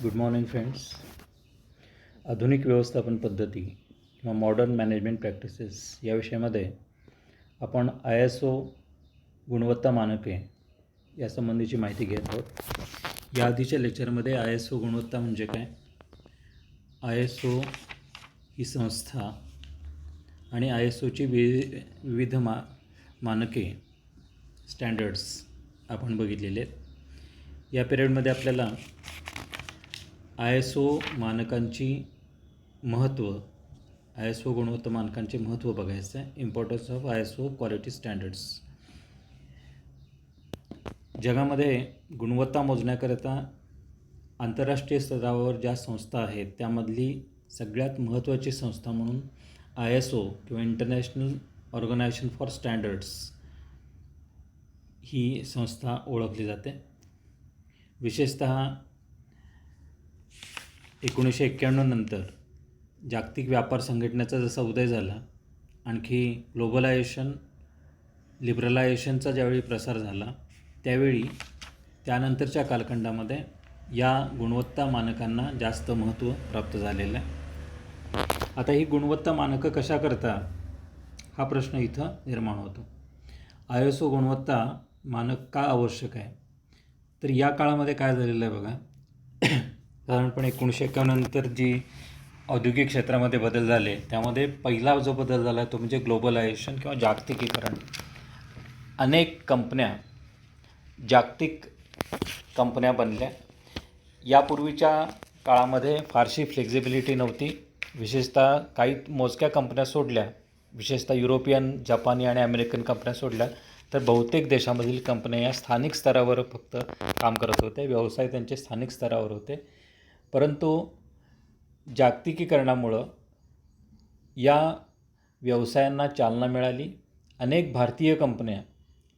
Good morning friends. आधुनिक व्यवस्थापन पद्धती किंवा मॉडर्न मॅनेजमेंट प्रॅक्टिसेस या विषयामध्ये आपण ISO गुणवत्ता मानके यासंबंधीची माहिती घेत आहोत. या आधीच्या लेक्चरमध्ये ISO गुणवत्ता म्हणजे काय, ISO ही संस्था आणि ISOची विविध मानके स्टँडर्ड्स आपण बघितलेले आहेत. या पिरियडमध्ये आपल्याला ISO मानकांची महत्त्व, ISO गुणवत्ता मानकांचे महत्त्व बघायचं आहे. Importance of ISO quality standards. जगामध्ये गुणवत्ता मोजण्याकरिता आंतरराष्ट्रीय स्तरावर ज्या संस्था आहेत त्यामधली सगळ्यात महत्त्वाची संस्था म्हणून ISO किंवा इंटरनॅशनल ऑर्गनायझेशन फॉर स्टँडर्ड्स ही संस्था ओळखली जाते. विशेषतः 1991 नंतर जागतिक व्यापार संघटनेचा जसा उदय झाला, आणखी ग्लोबलायझेशन, लिबरलायझेशनचा ज्यावेळी प्रसार झाला त्यावेळी त्यानंतरच्या कालखंडामध्ये या गुणवत्ता मानकांना जास्त महत्त्व प्राप्त झालेलं आहे. आता ही गुणवत्ता मानकं कशा करता हा प्रश्न इथं निर्माण होतो. ISO गुणवत्ता मानक का आवश्यक आहे, तर या काळामध्ये काय झालेलं आहे बघा. साधारणपणे 1991 नंतर जी औद्योगिक क्षेत्रामध्ये बदल झाले त्यामध्ये पहिला जो बदल झाला तो म्हणजे ग्लोबलायझेशन किंवा जागतिकीकरण. अनेक कंपन्या जागतिक कंपन्या बनल्या. यापूर्वीच्या काळामध्ये फारशी फ्लेक्झिबिलिटी नव्हती. विशेषतः काही मोजक्या कंपन्या सोडल्या, विशेषतः युरोपियन, जपानी आणि अमेरिकन कंपन्या सोडल्या तर बहुतेक देशामधील कंपन्या या स्थानिक स्तरावर फक्त काम करत होते. व्यवसाय त्यांचे स्थानिक स्तरावर होते. परंतु जागतिकीकरणामुळं या व्यवसायांना चालना मिळाली. अनेक भारतीय कंपन्या,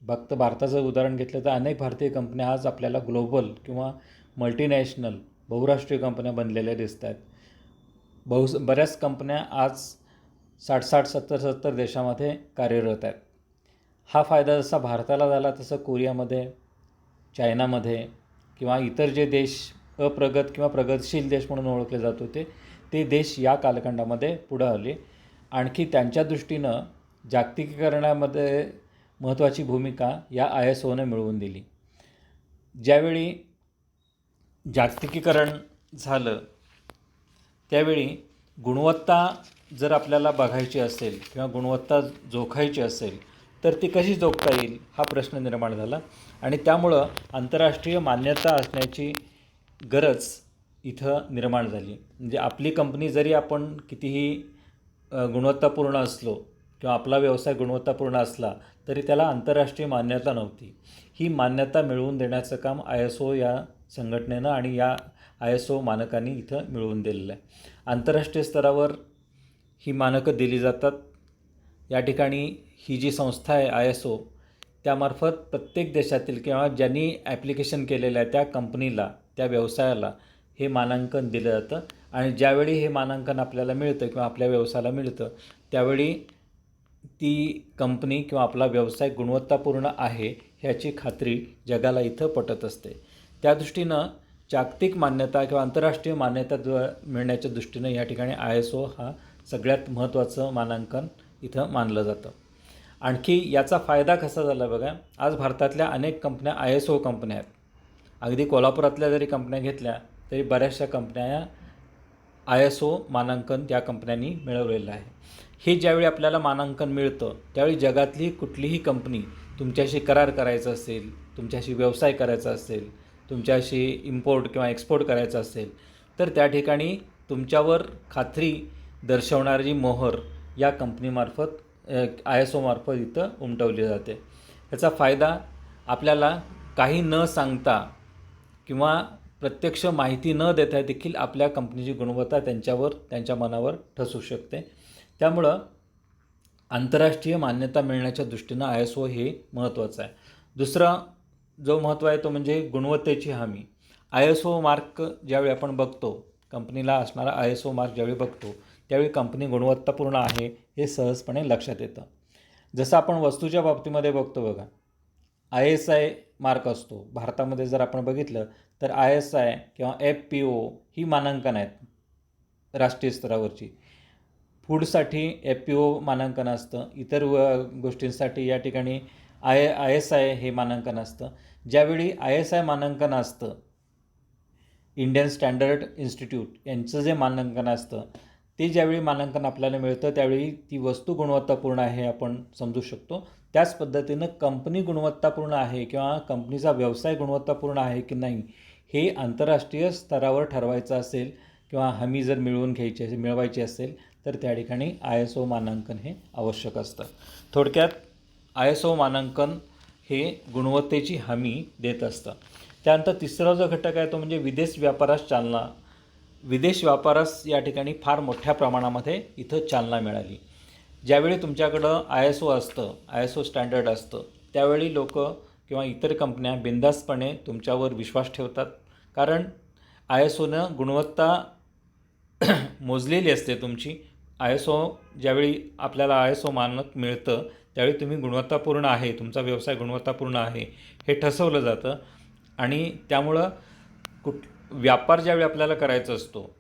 फक्त भारताचं उदाहरण घेतलं तर अनेक भारतीय कंपन्या आज आपल्याला ग्लोबल किंवा मल्टीनॅशनल बहुराष्ट्रीय कंपन्या बनलेल्या दिसत आहेत. बऱ्याच कंपन्या आज 60-60, 70-70 देशामध्ये कार्यरत आहेत. हा फायदा जसा भारताला झाला तसं कोरियामध्ये, चायनामध्ये किंवा इतर जे देश अप्रगत किंवा प्रगतशील देश म्हणून ओळखले जात होते ते देश या कालखंडामध्ये पुढं आले. आणखी त्यांच्या दृष्टीनं जागतिकीकरणामध्ये महत्त्वाची भूमिका या ISOने मिळवून दिली. ज्यावेळी जागतिकीकरण झालं त्यावेळी गुणवत्ता जर आपल्याला बघायची असेल किंवा गुणवत्ता जोखायची असेल तर ती कशी जोखता येईल हा प्रश्न निर्माण झाला. आणि त्यामुळं आंतरराष्ट्रीय मान्यता असण्याची गरज इथं निर्माण झाली. म्हणजे आपली कंपनी जरी आपण कितीही गुणवत्तापूर्ण असलो किंवा आपला व्यवसाय गुणवत्तापूर्ण असला तरी त्याला आंतरराष्ट्रीय मान्यता नव्हती. ही मान्यता मिळवून देण्याचं काम ISO या संघटनेनं आणि या ISO मानकांनी इथं मिळवून दिलेलं आहे. आंतरराष्ट्रीय स्तरावर ही मानकं दिली जातात. या ठिकाणी ही जी संस्था आहे ISO त्यामार्फत प्रत्येक देशातील किंवा ज्यांनी ॲप्लिकेशन केलेलं आहे त्या कंपनीला, त्या व्यवसायाला हे मानांकन दिलं जातं. आणि ज्यावेळी हे मानांकन आपल्याला मिळतं किंवा आपल्या व्यवसायाला मिळतं त्यावेळी ती कंपनी किंवा आपला व्यवसाय गुणवत्तापूर्ण आहे ह्याची खात्री जगाला इथं पटत असते. त्या दृष्टीनं जागतिक मान्यता किंवा आंतरराष्ट्रीय मान्यता मिळण्याच्या दृष्टीनं या ठिकाणी ISO हा सगळ्यात महत्त्वाचं मानांकन इथं मानलं जातं. आणखी याचा फायदा कसा झाला बघा. आज भारतातल्या अनेक कंपन्या ISO कंपन्या आहेत. अगदी कोल्हापुरातल्या जरी कंपन्या घेतल्या तरी बऱ्याचशा कंपन्या या ISO मानांकन त्या कंपन्यांनी मिळवलेलं आहे. हे ज्यावेळी आपल्याला मानांकन मिळतं त्यावेळी जगातली कुठलीही कंपनी तुमच्याशी करार करायचा असेल, तुमच्याशी व्यवसाय करायचा असेल, तुमच्याशी इम्पोर्ट किंवा एक्सपोर्ट करायचं असेल तर त्या ठिकाणी तुमच्यावर खात्री दर्शवणारी मोहर या कंपनीमार्फत ISO मार्फत इथं उमटवली जाते. याचा फायदा आपल्याला काही न सांगता किंवा प्रत्यक्ष माहिती न देता देखील आपल्या कंपनीची गुणवत्ता त्यांच्या मनावर ठसू शकते. त्यामुळं आंतरराष्ट्रीय मान्यता मिळण्याच्या दृष्टीनं ISO हे महत्त्वाचं आहे. दुसरा जो महत्त्व आहे तो म्हणजे गुणवत्तेची हमी. ISO मार्क ज्यावेळी आपण बघतो, कंपनीला असणारा ISO मार्क ज्यावेळी बघतो त्यावेळी कंपनी गुणवत्तापूर्ण आहे हे सहजपणे लक्षात येतं. जसं आपण वस्तूच्या बाबतीमध्ये बघतो बघा, ISI मार्क असतो. भारतामध्ये जर आपण बघितलं तर ISI किंवा FPO ही मानांकन आहेत राष्ट्रीय स्तरावरची. फूडसाठी FPO मानांकन असतं. इतर गोष्टींसाठी या ठिकाणी ISI हे मानांकन असतं. ज्यावेळी ISI मानांकन असतं, इंडियन स्टँडर्ड इन्स्टिट्यूट यांचं जे मानांकन असतं, ते ज्यावेळी मानांकन आपल्याला मिळतं त्यावेळी ती वस्तू गुणवत्तापूर्ण आहे आपण समजू शकतो. त्याच पद्धतीनं कंपनी गुणवत्तापूर्ण आहे किंवा कंपनीचा व्यवसाय गुणवत्तापूर्ण आहे की नाही हे आंतरराष्ट्रीय स्तरावर ठरवायचं असेल किंवा हमी जर मिळवायची असेल तर त्या ठिकाणी ISO मानांकन हे आवश्यक असतं. थोडक्यात ISO मानांकन हे गुणवत्तेची हमी देत असतं. त्यानंतर तिसरा जो घटक आहे तो म्हणजे विदेश व्यापारास चालना. विदेश व्यापारास या ठिकाणी फार मोठ्या प्रमाणामध्ये इथं चालना मिळाली. ज्यावेळी तुमच्याकडं ISO असतं, ISO स्टँडर्ड असतं, त्यावेळी लोक किंवा इतर कंपन्या बिनधास्तपणे तुमच्यावर विश्वास ठेवतात. कारण ISOनं गुणवत्ता मोजलेली असते तुमची. ISO ज्यावेळी आपल्याला ISO मानक मिळतं त्यावेळी तुम्ही गुणवत्तापूर्ण आहे, तुमचा व्यवसाय गुणवत्तापूर्ण आहे हे ठसवलं जातं. आणि त्यामुळं व्यापार ज्यावेळी आपल्याला करायचा असतो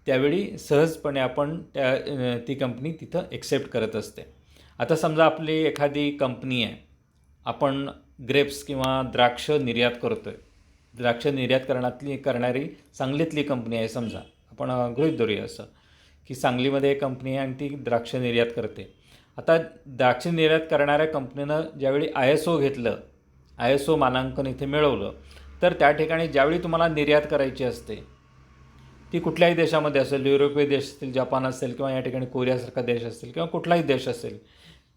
त्यावेळी सहजपणे आपण ती कंपनी तिथं एक्सेप्ट करत असते. आता समजा आपली एखादी कंपनी आहे, आपण ग्रेप्स किंवा द्राक्ष निर्यात करतो आहे. द्राक्ष निर्यात करणारी सांगलीतली कंपनी आहे समजा, आपण गृहीत धरूया असं की सांगलीमध्ये एक कंपनी आहे आणि ती द्राक्ष निर्यात करते. आता द्राक्ष निर्यात करणाऱ्या कंपनीनं ज्यावेळी ISO घेतलं, ISO मानांकन इथे मिळवलं, तर त्या ठिकाणी ज्यावेळी तुम्हाला निर्यात करायची असते ती कुठल्याही देशामध्ये असेल, युरोपीय देश असतील, जपान असेल किंवा या ठिकाणी कोरियासारखा देश असेल किंवा कुठलाही देश असेल,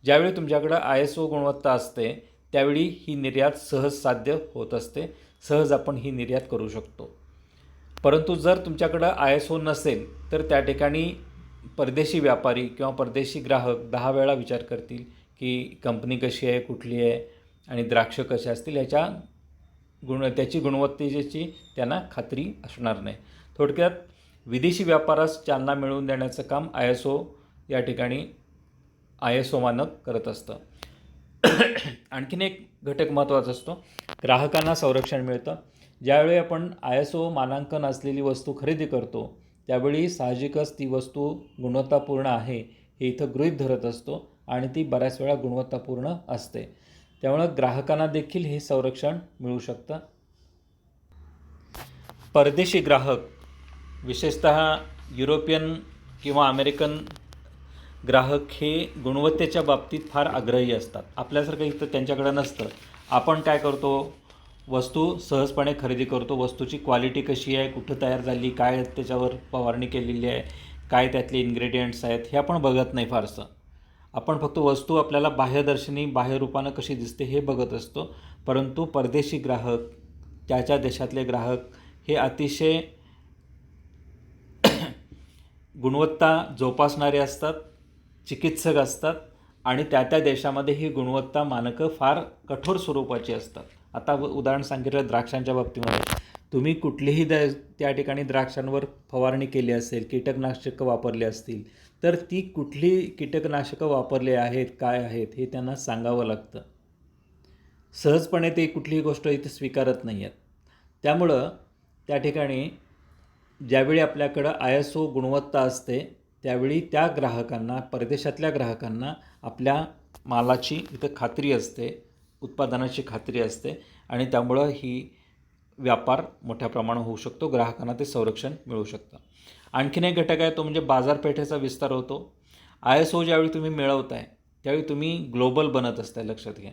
ज्यावेळी तुमच्याकडं ISO गुणवत्ता असते त्यावेळी ही निर्यात सहज साध्य होत असते, सहज आपण ही निर्यात करू शकतो. परंतु जर तुमच्याकडं ISO नसेल तर त्या ठिकाणी परदेशी व्यापारी किंवा परदेशी ग्राहक 10 वेळा विचार करतील की कंपनी कशी आहे, कुठली आहे आणि द्राक्ष कसे असतील त्याची गुणवत्तेची त्यांना खात्री असणार नाही. थोडक्यात विदेशी व्यापारास चालना मिळवून देण्याचं काम ISO या ठिकाणी ISO मानक करत असतं. आणखीन एक घटक महत्त्वाचा असतो, ग्राहकांना संरक्षण मिळतं. ज्यावेळी आपण ISO मानांकन असलेली वस्तू खरेदी करतो त्यावेळी साहजिकच ती वस्तू गुणवत्तापूर्ण आहे हे इथं गृहीत धरत असतो आणि ती बऱ्याच वेळा गुणवत्तापूर्ण असते. त्यामुळं ग्राहकांना देखील हे संरक्षण मिळू शकतं. परदेशी ग्राहक विशेषतः युरोपियन किंवा अमेरिकन ग्राहक हे गुणवत्तेच्या बाबतीत फार आग्रही असतात. आपल्यासारखं इथं त्यांच्याकडं नसतं. आपण काय करतो, वस्तू सहजपणे खरेदी करतो. वस्तूची क्वालिटी कशी आहे, कुठं तयार झाली, काय त्याच्यावर फवारणी केलेली आहे, काय त्यातले इन्ग्रेडियंट्स आहेत हे आपण बघत नाही फारसं. आपण फक्त वस्तू आपल्याला बाह्यदर्शनी बाह्यरूपानं कशी दिसते हे बघत असतो. परंतु परदेशी ग्राहक, त्याच्या देशातले ग्राहक हे अतिशय गुणवत्ता जोपासणारे असतात, चिकित्सक असतात आणि त्या देशामध्ये ही गुणवत्ता मानकं फार कठोर स्वरूपाची असतात. आता उदाहरण सांगितलं द्राक्षांच्या बाबतीमध्ये, तुम्ही कुठलीही त्या ठिकाणी द्राक्षांवर फवारणी केली असेल, कीटकनाशकं वापरली असतील तर ती कुठली कीटकनाशकं वापरले आहेत, काय आहेत हे त्यांना सांगावं लागतं. सहजपणे ते कुठलीही गोष्ट इथे स्वीकारत नाही आहेत. त्यामुळं त्या ठिकाणी ज्यावेळी आपल्याकडं ISO गुणवत्ता असते त्यावेळी त्या ग्राहकांना, परदेशातल्या ग्राहकांना आपल्या मालाची इथं खात्री असते, उत्पादनाची खात्री असते आणि त्यामुळं ही व्यापार मोठ्या प्रमाणात होऊ शकतो, ग्राहकांना ते संरक्षण मिळू शकतं. आणखीन एक घटक आहे तो म्हणजे बाजारपेठेचा विस्तार होतो. ISO ज्यावेळी तुम्ही मिळवताय त्यावेळी तुम्ही ग्लोबल बनत असताय, लक्षात घ्या.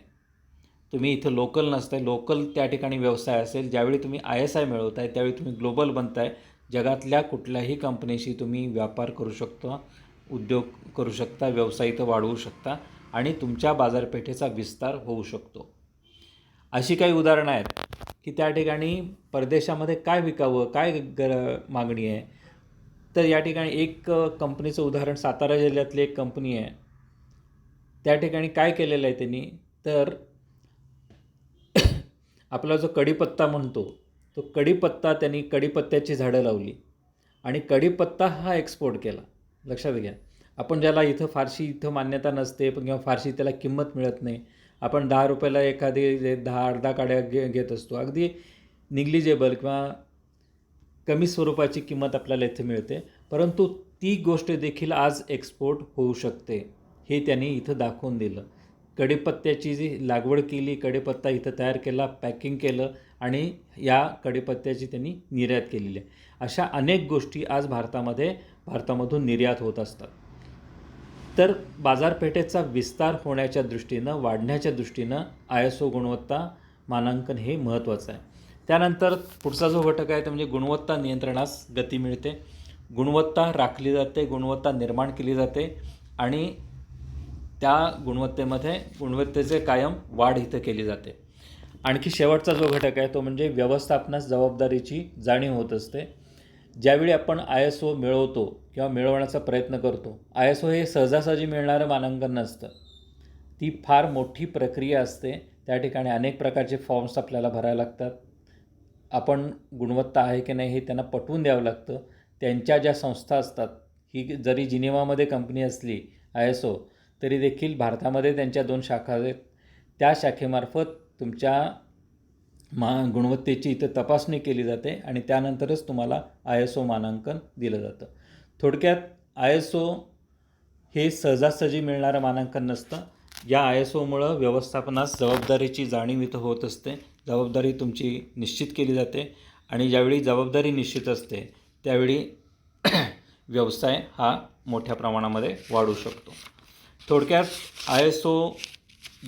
तुम्ही इथं लोकल नसताय, लोकल त्या ठिकाणी व्यवसाय असेल. ज्यावेळी तुम्ही ISI मिळवताय त्यावेळी तुम्ही ग्लोबल बनताय. जगातल्या कुठल्याही कंपनीशी तुम्ही व्यापार करू शकता, उद्योग करू शकता, व्यवसाय इथं वाढवू शकता आणि तुमच्या बाजारपेठेचा विस्तार होऊ शकतो. अशी काही उदाहरणं आहेत की त्या ठिकाणी परदेशामध्ये काय विकावं, काय मागणी आहे. तर या ठिकाणी एक कंपनीचं उदाहरण, सातारा जिल्ह्यातली एक कंपनी आहे. त्या ठिकाणी काय केलेलं आहे त्यांनी, तर आपला जो कढीपत्ता म्हणतो तो कढीपत्ता, त्यांनी कढीपत्त्याची झाडं लावली आणि कढीपत्ता हा एक्सपोर्ट केला. लक्षात घ्या, आपण ज्याला इथं फारशी मान्यता नसते किंवा फारशी त्याला किंमत मिळत नाही आपण 10 रुपयाला एखादी 10-10 काड्या घेत असतो. अगदी निग्लिजेबल किंवा कमी स्वरूपाची किंमत आपल्याला इथे मिळते, परंतु ती गोष्ट देखील आज एक्सपोर्ट होऊ शकते, हे त्यांनी इथं दाखवून दिलं. कढीपत्त्याची जी लागवड केली, कढीपत्ता इथं तयार केला, पॅकिंग केलं आणि या कढीपत्त्याची त्यांनी निर्यात केलेली आहे. अशा अनेक गोष्टी आज भारतामधून निर्यात होत असतात. तर बाजारपेठेचा विस्तार होण्याच्या दृष्टीनं, वाढण्याच्या दृष्टीनं ISO गुणवत्ता मानांकन हे महत्त्वाचं आहे. त्यानंतर पुढचा जो घटक आहे तो म्हणजे गुणवत्ता नियंत्रणास गती मिळते. गुणवत्ता राखली जाते, गुणवत्ता निर्माण केली जाते आणि त्या गुणवत्तेचे कायम वाढ इथं केली जाते. आणखी शेवटचा जो घटक आहे तो म्हणजे व्यवस्थापनास जबाबदारीची जाणीव होत असते. ज्यावेळी आपण ISO मिळवतो किंवा मिळवण्याचा प्रयत्न करतो, ISO हे सहजासहजी मिळणारं मानांकन नसतं. ती फार मोठी प्रक्रिया असते. त्या ठिकाणी अनेक प्रकारचे फॉर्म्स आपल्याला भरायला लागतात. आपण गुणवत्ता आहे की नाही हे त्यांना पटवून द्यावं लागतं. त्यांच्या ज्या संस्था असतात, ही जरी जिनिव्हामध्ये कंपनी असली ISO, तरी देखील भारतामध्ये त्यांच्या 2 शाखा आहेत. त्या शाखेमार्फत तुमच्या गुणवत्तेची इथं तपासणी केली जाते आणि त्यानंतरच तुम्हाला ISO मानांकन दिलं जातं. थोडक्यात ISO हे सहजासहजी मिळणारं मानांकन नसतं. या ISOमुळं व्यवस्थापनास जबाबदारीची जाणीव इथं होत असते. जबाबदारी तुमची निश्चित केली जाते आणि ज्यावेळी जबाबदारी निश्चित असते त्यावेळी व्यवसाय हा मोठ्या प्रमाणामध्ये वाढू शकतो. थोडक्यात ISO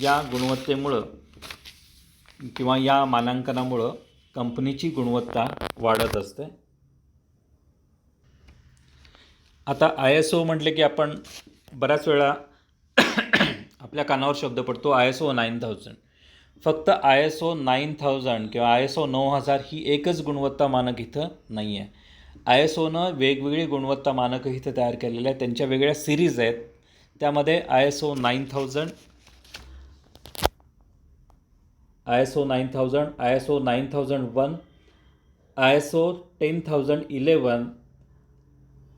या गुणवत्तेमुळं किंवा या मानांकनामुळं कंपनीची गुणवत्ता वाढत असते. आता ISO म्हटले की आपण बऱ्याच वेळा आपल्या कानावर शब्द पडतो ISO 9000. फक्त ISO 9000 किंवा ISO 9000 ही एकच गुणवत्ता मानक इथं नाही आहे. ISOनं वेगवेगळी गुणवत्ता मानकं इथं तयार केलेली आहेत. त्यांच्या वेगळ्या सिरीज आहेत. त्यामध्ये ISO 9000, ISO 9000, ISO 9001, ISO 10011,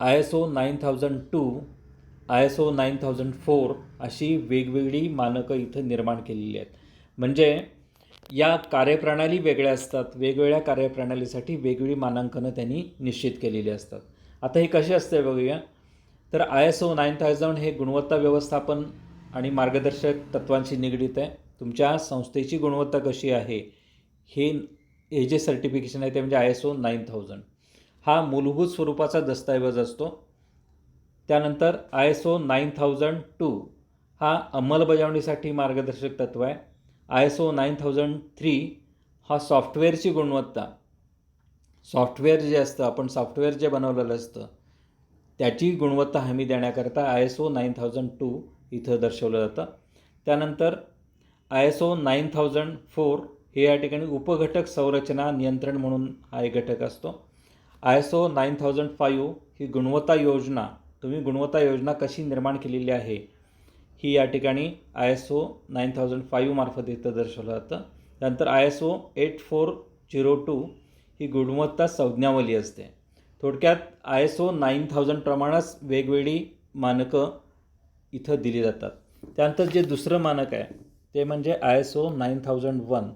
ISO 9002, ISO 9004 अशी वेगवेगळी मानकं इथं निर्माण केलेली आहेत. म्हणजे या कार्यप्रणाली वेगळ्या असतात. वेगवेगळ्या कार्यप्रणालीसाठी वेगवेगळी मानांकनं त्यांनी निश्चित केलेली असतात. आता हे कसे असते बघूया. तर ISO 9000 हे गुणवत्ता व्यवस्थापन आणि मार्गदर्शक तत्वांशी निगडीत आहे. तुमच्या संस्थेची गुणवत्ता कशी आहे हे जे सर्टिफिकेशन आहे ते म्हणजे ISO 9000. हा मूलभूत स्वरूपाचा दस्तऐवज असतो. त्यानंतर ISO 9002 हा अंमलबजावणीसाठी मार्गदर्शक तत्व आहे. ISO 9003 हा सॉफ्टवेअरची गुणवत्ता, सॉफ्टवेअर जे असतं, आपण सॉफ्टवेअर जे बनवलेलं असतं त्याची गुणवत्ता हमी देण्याकरता ISO 9002 इथं दर्शवलं जातं. त्यानंतर ISO 9004 हे या ठिकाणी उपघटक संरचना नियंत्रण म्हणून हा एक घटक असतो. ISO 9005 ही गुणवत्ता योजना, तुम्ही गुणवत्ता योजना कशी निर्माण केलेली आहे ही या ठिकाणी ISO 9005 मार्फत इथं दर्शवलं जातं. त्यानंतर ISO 8402 ही गुणवत्ता संज्ञावली असते. थोडक्यात ISO 9000 प्रमाणेच वेगवेगळी मानकं इथं दिली जातात. त्यानंतर जे दुसरं मानक आहे ते म्हणजे ISO 9001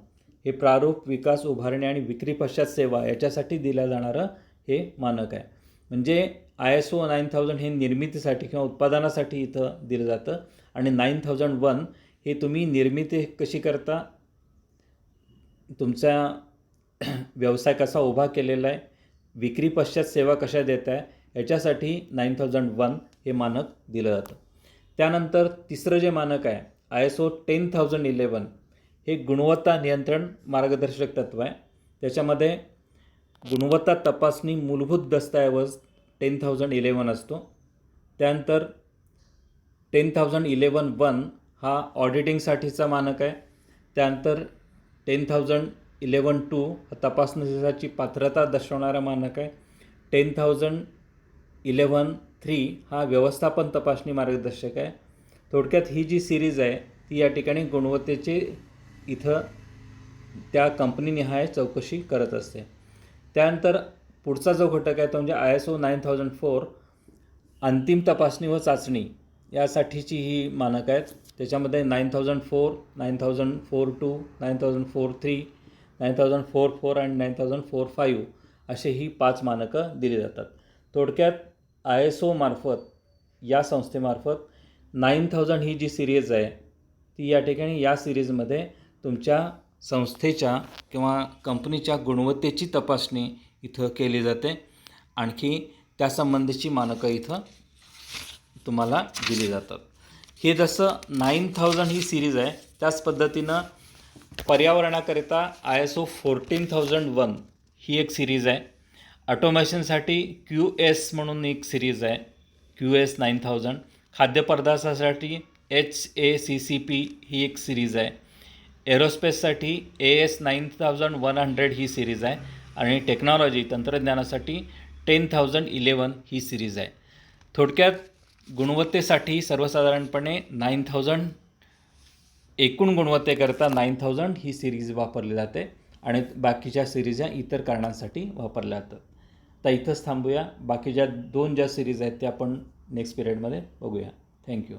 हे प्रारूप, विकास, उभारणी आणि विक्री पश्चात सेवा याच्यासाठी दिलं जाणारं हे मानक आहे. म्हणजे ISO 9000 हे निर्मितीसाठी किंवा उत्पादनासाठी इथं दिलं जातं आणि 9001 हे तुम्ही निर्मिती कशी करता, तुमचा व्यवसाय कसा उभा केलेला आहे, विक्री पश्चात सेवा कशा देत आहे याच्यासाठी 9001 हे मानक दिलं जातं. त्यानंतर तिसरं जे मानक आहे ISO 10011 हे गुणवत्ता नियंत्रण मार्गदर्शक तत्व आहे. त्याच्यामध्ये गुणवत्ता तपासणी मूलभूत दस्तऐवज 10011 असतो. त्यानंतर 10011-1 हा ऑडिटिंगसाठीचा मानक आहे. त्यानंतर 10011-2 हा तपासणीसाठी पात्रता दर्शवणारा मानक आहे. 10011-3 हा व्यवस्थापन तपासणी मार्गदर्शक आहे. थोडक्यात ही जी सिरीज आहे ती या ठिकाणी गुणवत्तेची इथं त्या कंपनीनिहाय चौकशी करत असते. त्यानंतर पुढचा जो घटक आहे तो म्हणजे ISO 9004 अंतिम तपासणी व चाचणी यासाठीची ही मानक आहेत. त्याच्यामध्ये 9004, 9042, 9043, 9044 आणि 9045 असे ही 5 मानकं दिली जातात. थोडक्यात ISO मार्फत, या संस्थेमार्फत 9000 ही जी सिरीज आहे ती या ठिकाणी या सिरीजमध्ये तुमच्या संस्थेच्या किंवा कंपनीच्या गुणवत्तेची तपासणी इथं केली जाते. आणखी त्यासंबंधीची मानकं इथं तुम्हाला दिली जातात. हे जसं 9000 ही सिरीज आहे त्याच पद्धतीनं पर्यावरणाकरिता ISO 14001 ही एक सिरीज आहे. ऑटोमेशनसाठी QS म्हणून एक सिरीज आहे, QS 9000. खाद्यपदार्थासाठी HACCP ही एक सिरीज आहे. एरोस्पेससाठी AS 9100 ही सिरीज आहे. आणि टेक्नॉलॉजी तंत्रज्ञानासाठी 10011 ही सिरीज आहे. थोडक्यात गुणवत्तेसाठी सर्वसाधारणपणे 9000, एकूण गुणवत्तेकरता 9000 ही सिरीज वापरली जाते आणि बाकीच्या सिरीज या इतर कारणांसाठी वापरल्या जातात. तर इथंच थांबूया. बाकीच्या 2 ज्या सिरीज आहेत त्या आपण नेक्स्ट पिरियडमध्ये बघूया. थँक्यू.